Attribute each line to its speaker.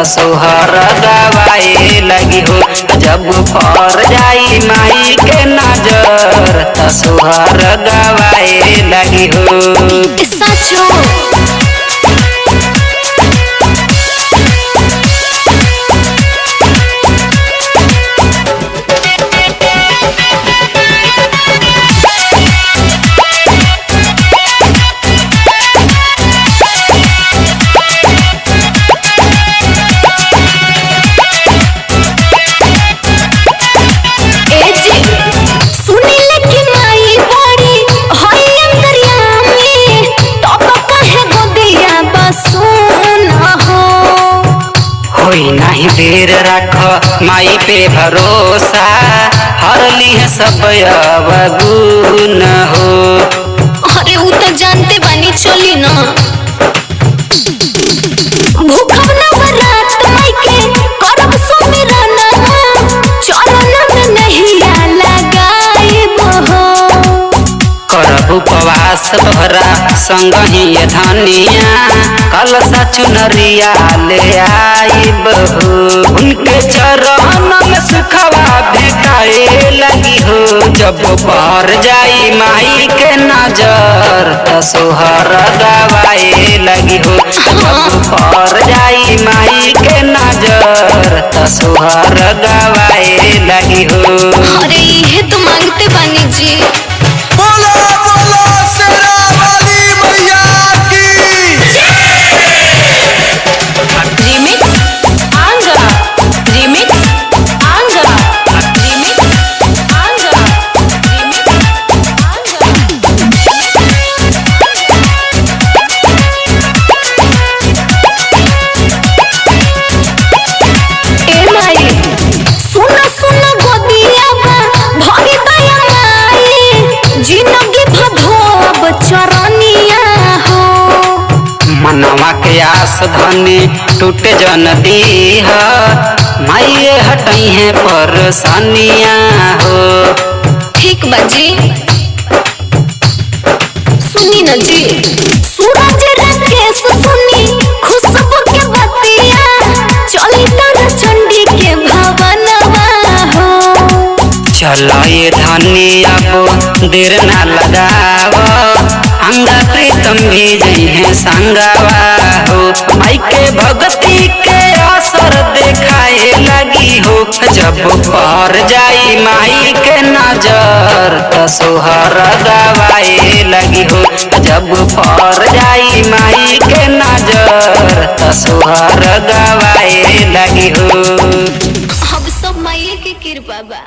Speaker 1: सोहर गवाए लगी हो। जब पर जाई माई के नजर सोहर गवाए लगी हो।
Speaker 2: सचो
Speaker 1: नहीं देर रख माई पे भरोसा हर ली सब अवगुण हो।
Speaker 2: अरे वो तो जानते बानी चली ना भूखब ना बरात माई के करब सुमिरन चरण में नहीं लगाइब हो।
Speaker 1: करब उपवास तोहरा संग ही धनिया कलसा चुनरिया ले आइब हो। उनके चरण में सुखवा भेटाए लगी हो। जब पर जाई माई के नजर सोहर गवाए लगी हो। जब पर जाई माई के नजर सोहर गवाए लगी हो।
Speaker 2: अरे ये तो मांगते बानी जी।
Speaker 1: मनवा के आस धनी टूटे जन दीह माइए हटई है परसानिया हो।
Speaker 2: ठीक बाजी सुनी न जी सूरज राकेश सुनी खुशबू के बतिया चली तारा चंडी के भवनवा हो।
Speaker 1: चलो ये धनी अब देर ना लगाव अंगा प्रीतम भी जई है संगवा हो। माई के भक्ति के असर देखाए लगी हो। जब पर जाई माई के नजर सोहर गवाए लगी हो। जब पर जाई माई के नजर सोहर गवाए लगी हो।
Speaker 2: अब सब माई के कृपा बा।